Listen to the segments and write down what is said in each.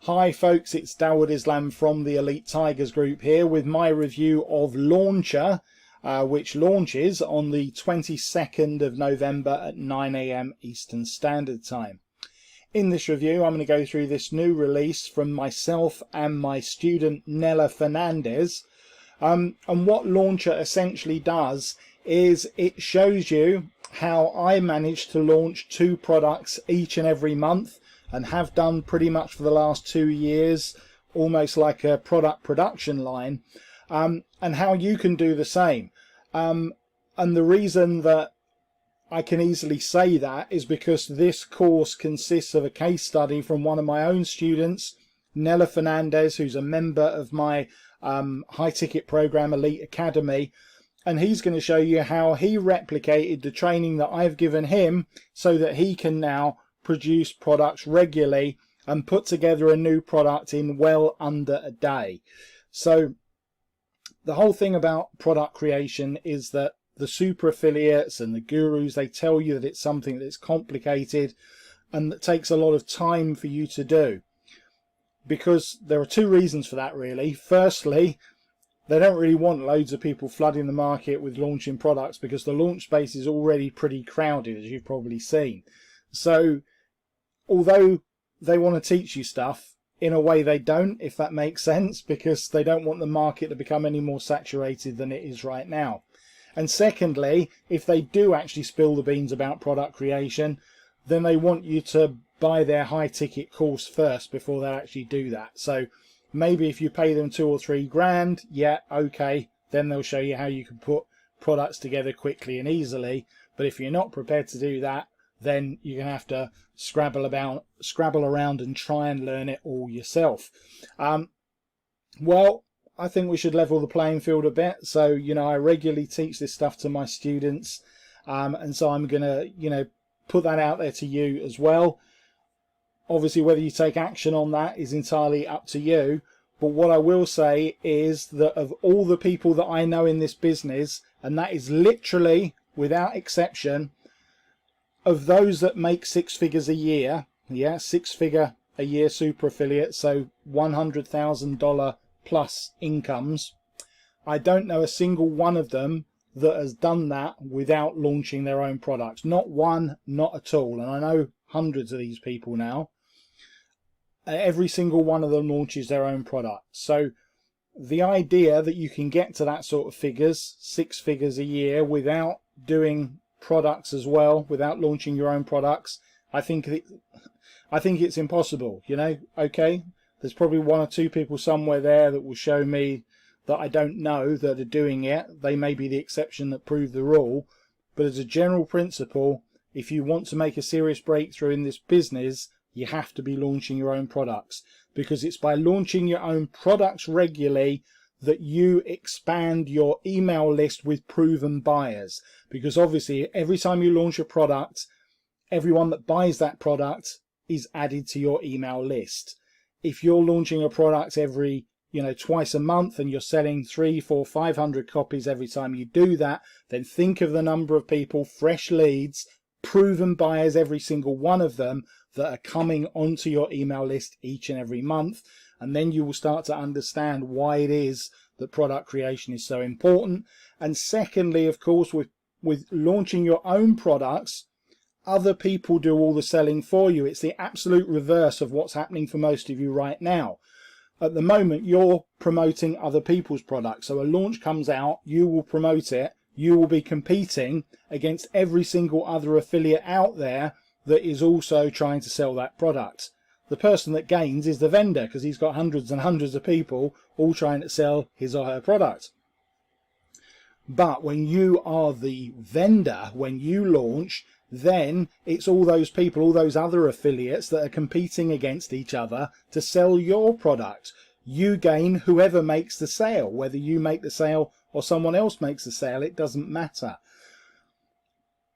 Hi folks, it's Dawud Islam from the Elite Tigers group here with my review of Launchrr, which launches on the 22nd of November at 9 AM Eastern Standard Time. In this review, I'm going to go through this new release from myself and my student Nella Fernandez. And what Launchrr essentially does is it shows you how I managed to launch 2 products each and every month, and have done pretty much for the last 2 years, almost like a product production line, and how you can do the same. And the reason that I can easily say that is because this course consists of a case study from one of my own students, Nella Fernandez, who's a member of my high ticket program, Elite Academy, and he's going to show you how he replicated the training that I've given him so that he can now produce products regularly and put together a new product in well under a day. So the whole thing about product creation is that the super affiliates and the gurus, they tell you that it's something that's complicated and that takes a lot of time for you to do, because there are 2 reasons for that really. Firstly, they don't really want loads of people flooding the market with launching products, because the launch space is already pretty crowded, as you've probably seen. So although they want to teach you stuff, in a way they don't, if that makes sense, because they don't want the market to become any more saturated than it is right now. And secondly, if they do actually spill the beans about product creation, then they want you to buy their high ticket course first before they actually do that. So maybe if you pay them 2 or 3 grand, yeah, okay, then they'll show you how you can put products together quickly and easily. But if you're not prepared to do that, then you're going to have to scrabble around and try and learn it all yourself. Well, I think we should level the playing field a bit. So, you know, I regularly teach this stuff to my students, and so I'm going to, you know, put that out there to you as well. Obviously, whether you take action on that is entirely up to you. But what I will say is that of all the people that I know in this business, and that is literally without exception, of those that make 6 figures a year, yeah, 6 figure a year super affiliate, so $100,000 plus incomes, I don't know a single one of them that has done that without launching their own products. Not one, not at all. And I know hundreds of these people now. Every single one of them launches their own product. So the idea that you can get to that sort of figures, 6 figures a year, without doing products as well, without launching your own products, I think it's impossible. You know, okay, there's probably 1 or 2 people somewhere there that will show me that I don't know that are doing it. They may be the exception that prove the rule, but as a general principle, if you want to make a serious breakthrough in this business, you have to be launching your own products, because it's by launching your own products regularly that you expand your email list with proven buyers. Because obviously every time you launch a product, everyone that buys that product is added to your email list. If you're launching a product every, you know, twice a month, and you're selling 300, 400, 500 copies every time you do that, then think of the number of people, fresh leads, proven buyers, every single one of them, that are coming onto your email list each and every month. And then you will start to understand why it is that product creation is so important. And secondly, of course, with launching your own products, other people do all the selling for you. It's the absolute reverse of what's happening for most of you right now. At the moment, you're promoting other people's products. So a launch comes out, you will promote it, you will be competing against every single other affiliate out there that is also trying to sell that product. The person that gains is the vendor, because he's got hundreds and hundreds of people all trying to sell his or her product. But when you are the vendor, when you launch, then it's all those people, all those other affiliates that are competing against each other to sell your product. You gain whoever makes the sale. Whether you make the sale or someone else makes the sale, it doesn't matter.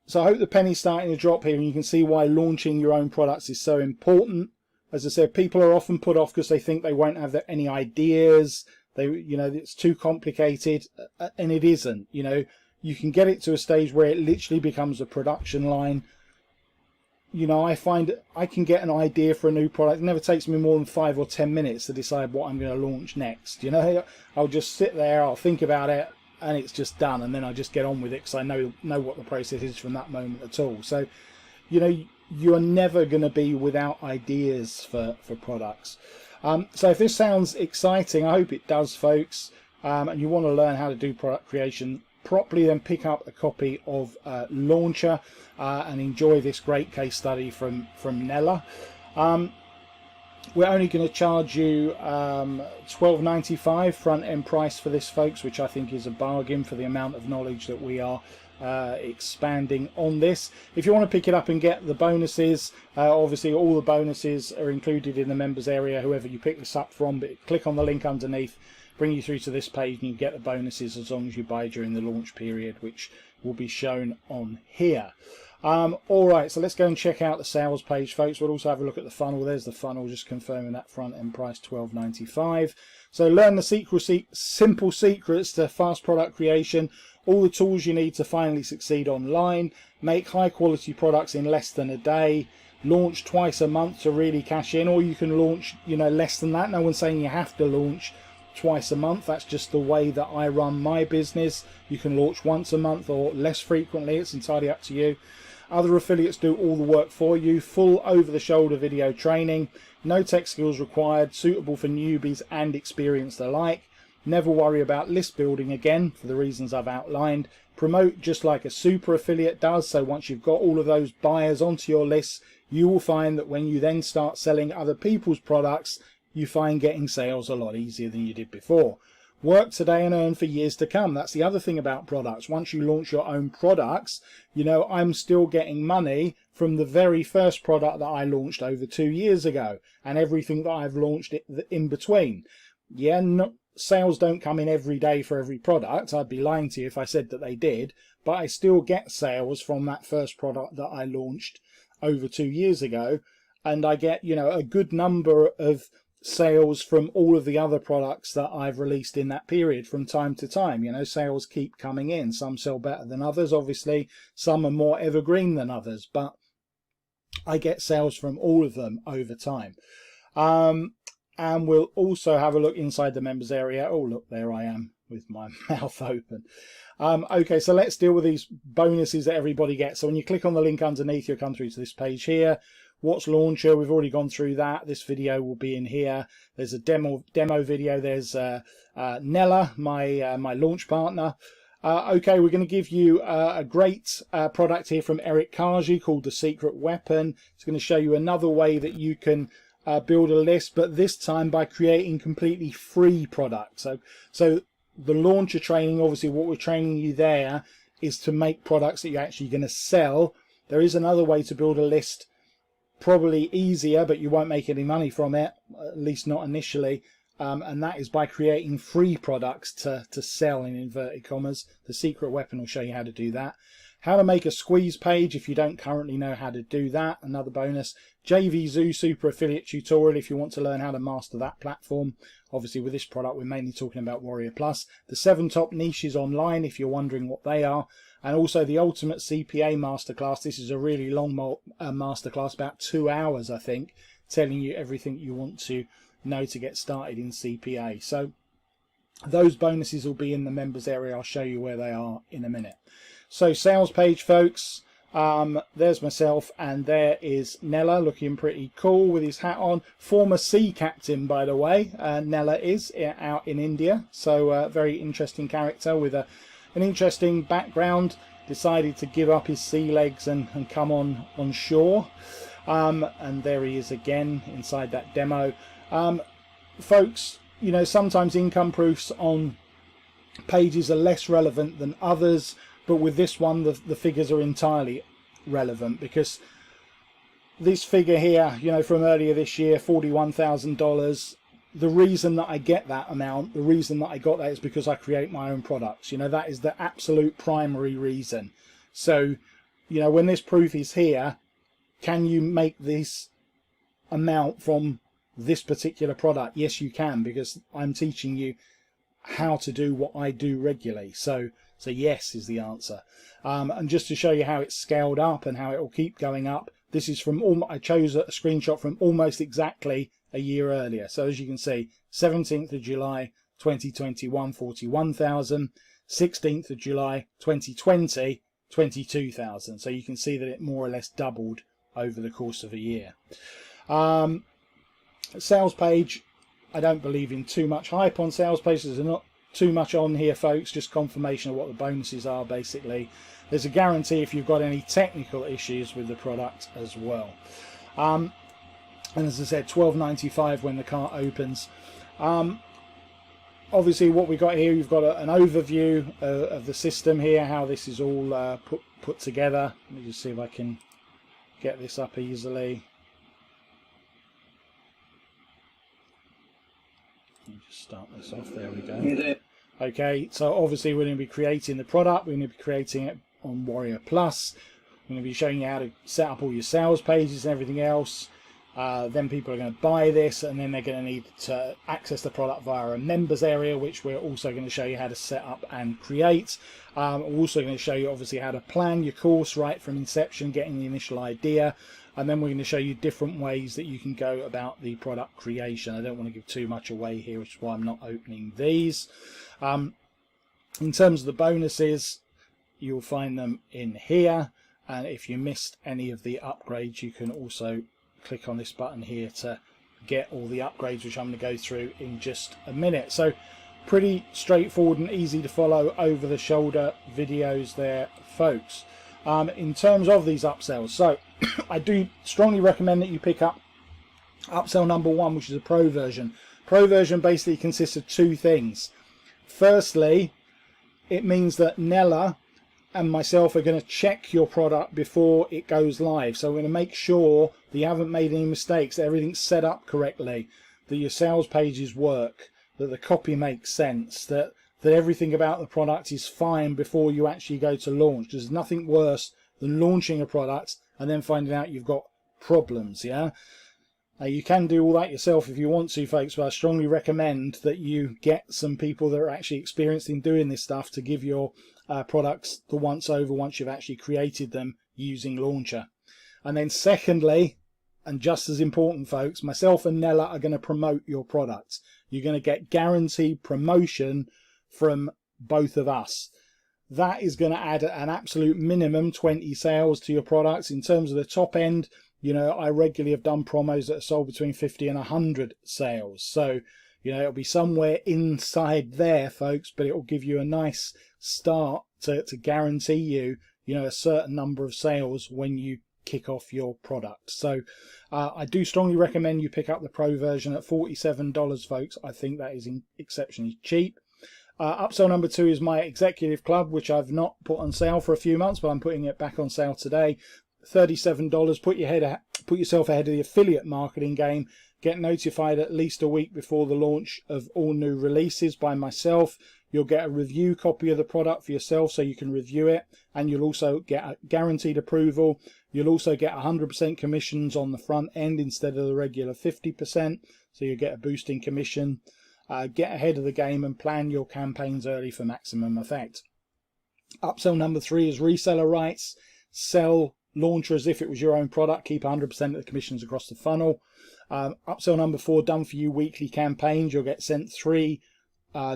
So I hope the penny's starting to drop here, and you can see why launching your own products is so important. As I said, people are often put off because they think they won't have any ideas. You know, it's too complicated, and it isn't. You know, you can get it to a stage where it literally becomes a production line. you know, I find I can get an idea for a new product. It never takes me more than 5 or 10 minutes to decide what I'm going to launch next. You know, I'll just sit there, I'll think about it, and it's just done, and then I just get on with it because I know what the process is from that moment at all. So, you know, you're never going to be without ideas for products. So if this sounds exciting, I hope it does, folks, and you want to learn how to do product creation properly, then pick up a copy of Launchrr and enjoy this great case study from Nella. We're only going to charge you $12.95 front end price for this, folks, which I think is a bargain for the amount of knowledge that we are expanding on this. If you want to pick it up and get the bonuses, obviously all the bonuses are included in the members area, whoever you pick this up from, but click on the link underneath, bring you through to this page, and you get the bonuses as long as you buy during the launch period, which will be shown on here. All right, so let's go and check out the sales page, folks. We'll also have a look at the funnel. There's the funnel, just confirming that front end price, $12.95. So learn the simple secrets to fast product creation, all the tools you need to finally succeed online, make high quality products in less than a day, launch twice a month to really cash in, or you can launch, you know, less than that. No one's saying you have to launch twice a month. That's just the way that I run my business. You can launch once a month or less frequently. It's entirely up to you. Other affiliates do all the work for you. Full over-the-shoulder video training. No tech skills required. Suitable for newbies and experienced alike. Never worry about list building again for the reasons I've outlined. Promote just like a super affiliate does. So once you've got all of those buyers onto your list, you will find that when you then start selling other people's products, you find getting sales a lot easier than you did before. Work today and earn for years to come. That's the other thing about products. Once you launch your own products, you know, I'm still getting money from the very first product that I launched over 2 years ago and everything that I've launched in between. Yeah, sales don't come in every day for every product. I'd be lying to you if I said that they did, but I still get sales from that first product that I launched over 2 years ago. And I get, you know, a good number of sales from all of the other products that I've released in that period from time to time. You know, sales keep coming in. Some sell better than others, obviously. Some are more evergreen than others, but I get sales from all of them over time. And we'll also have a look inside the members area. Oh, look, there I am with my mouth open. Okay, so let's deal with these bonuses that everybody gets. So when you click on the link underneath, you'll come through to this page here. What's Launchrr? We've already gone through that. This video will be in here. There's a demo video. There's Nella, my launch partner. Okay, we're going to give you a great product here from Eric Kaji called The Secret Weapon. It's going to show you another way that you can build a list, but this time by creating completely free products. So the Launchrr training, obviously what we're training you there is to make products that you're actually going to sell. There is another way to build a list, probably easier, but you won't make any money from it, at least not initially, and that is by creating free products to sell in inverted commas. The Secret Weapon will show you how to do that. How to make a squeeze page if you don't currently know how to do that, another bonus. JVZoo Super Affiliate Tutorial if you want to learn how to master that platform. Obviously with this product we're mainly talking about Warrior Plus. The 7 top niches online if you're wondering what they are. And also the Ultimate CPA Masterclass. This is a really long masterclass, about 2 hours I think, telling you everything you want to know to get started in CPA. So those bonuses will be in the members area. I'll show you where they are in a minute. So sales page, folks. There's myself and there is Nella looking pretty cool with his hat on. Former sea captain, by the way. Nella is out in India. So very interesting character with an interesting background. Decided to give up his sea legs and come on shore. And there he is again inside that demo. Folks, you know, sometimes income proofs on pages are less relevant than others, but with this one the figures are entirely relevant, because this figure here, you know, from earlier this year, $41,000, the reason that I get that amount, the reason that I got that is because I create my own products. You know, that is the absolute primary reason. So, you know, when this proof is here, can you make this amount from this particular product? Yes, you can, because I'm teaching you how to do what I do regularly. So yes is the answer. And just to show you how it's scaled up and how it will keep going up, this is from I chose a screenshot from almost exactly a year earlier. So as you can see, 17th of July 2021, 41,000. 16th of July 2020, 22,000. So you can see that it more or less doubled over the course of a year. Sales page, I don't believe in too much hype on sales pages. There's not too much on here, folks, just confirmation of what the bonuses are basically. There's a guarantee if you've got any technical issues with the product as well. And as I said, $12.95 when the cart opens. Obviously what we've got here, you've got an overview of the system here, how this is all put together. Let me just see if I can get this up easily. Let me just start this off, there we go. Okay, so obviously we're going to be creating the product, we're going to be creating it on Warrior Plus. I'm going to be showing you how to set up all your sales pages and everything else. Then people are going to buy this, and then they're going to need to access the product via a members area, which we're also going to show you how to set up and create. We're also going to show you obviously how to plan your course right from inception, getting the initial idea, and then we're going to show you different ways that you can go about the product creation. I don't want to give too much away here, which is why I'm not opening these. In terms of the bonuses, you'll find them in here, and if you missed any of the upgrades, you can also click on this button here to get all the upgrades, which I'm going to go through in just a minute. So pretty straightforward and easy to follow over the shoulder videos there, folks. In terms of these upsells, so I do strongly recommend that you pick up upsell number 1, which is a pro version. Pro version basically consists of 2 things. Firstly, it means that Nella and myself are going to check your product before it goes live. So we're going to make sure that you haven't made any mistakes, that everything's set up correctly, that your sales pages work, that the copy makes sense, that everything about the product is fine before you actually go to launch. There's nothing worse than launching a product and then finding out you've got problems, yeah? You can do all that yourself if you want to, folks, but I strongly recommend that you get some people that are actually experienced in doing this stuff to give your products the once over once you've actually created them using Launchrr. And then secondly, and just as important, folks, myself and Nella are going to promote your products. You're going to get guaranteed promotion from both of us. That is going to add an absolute minimum 20 sales to your products. In terms of the top end, you know, I regularly have done promos that are sold between 50 and 100 sales. So, you know, it'll be somewhere inside there, folks, but it will give you a nice start to guarantee you, you know, a certain number of sales when you kick off your product. So I do strongly recommend you pick up the pro version at $47, folks. I think that is exceptionally cheap. Upsell number 2 is my executive club, which I've not put on sale for a few months, but I'm putting it back on sale today. $37. Put yourself ahead of the affiliate marketing game. Get notified at least a week before the launch of all new releases by myself. You'll get a review copy of the product for yourself so you can review it, and you'll also get a guaranteed approval. You'll also get 100% commissions on the front end instead of the regular 50%, so you get a boost in commission. Get ahead of the game and plan your campaigns early for maximum effect. Upsell number 3 is reseller rights. Sell Launchrr as if it was your own product. Keep 100% of the commissions across the funnel. Upsell number 4, done for you weekly campaigns. You'll get sent 3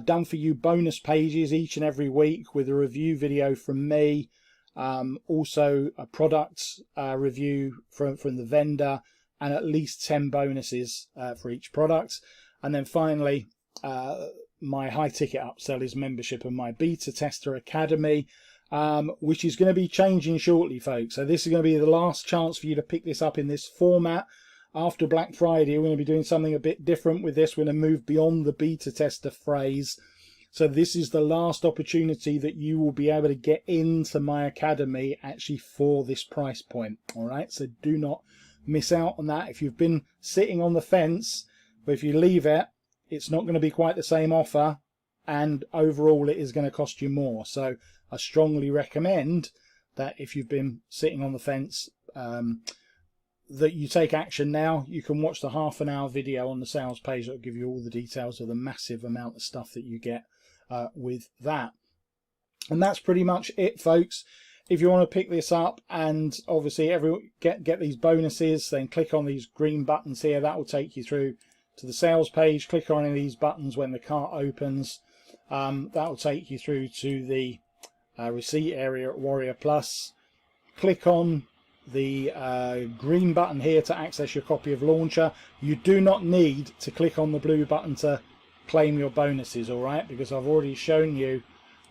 done for you bonus pages each and every week with a review video from me. Also a product review from the vendor, and at least 10 bonuses for each product. And then finally, my high ticket upsell is membership of my beta tester academy, which is going to be changing shortly, folks. So this is going to be the last chance for you to pick this up in this format. After Black Friday, we're going to be doing something a bit different with this. We're going to move beyond the beta tester phrase. So this is the last opportunity that you will be able to get into my academy actually for this price point. All right, so do not miss out on that. If you've been sitting on the fence, but if you leave it, it's not going to be quite the same offer, and overall it is going to cost you more. So I strongly recommend that if you've been sitting on the fence, that you take action now. You can watch the half-an-hour video on the sales page that will give you all the details of the massive amount of stuff that you get with that. And that's pretty much it, folks. if you want to pick this up and obviously get these bonuses, then click on these green buttons here. That will take you through to the sales page. Click on any of these buttons when the cart opens. That will take you through to the receipt area at Warrior Plus. Click on the green button here to access your copy of Launchrr. You do not need to click on the blue button to claim your bonuses, alright, because I've already shown you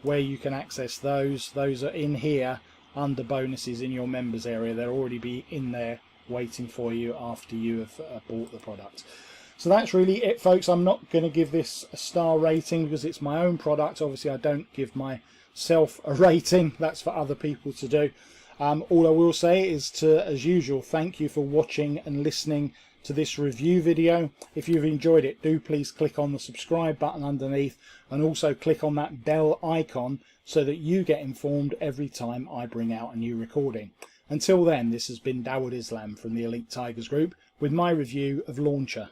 where you can access those. Those are in here under bonuses in your members area. They'll already be in there waiting for you after you have bought the product. So that's really it, folks. I'm not going to give this a star rating because it's my own product. Obviously I don't give myself a rating, that's for other people to do. All I will say is to, as usual, thank you for watching and listening to this review video. If you've enjoyed it, do please click on the subscribe button underneath and also click on that bell icon so that you get informed every time I bring out a new recording. Until then, this has been Dawud Islam from the Elite Tigers Group with my review of Launchrr.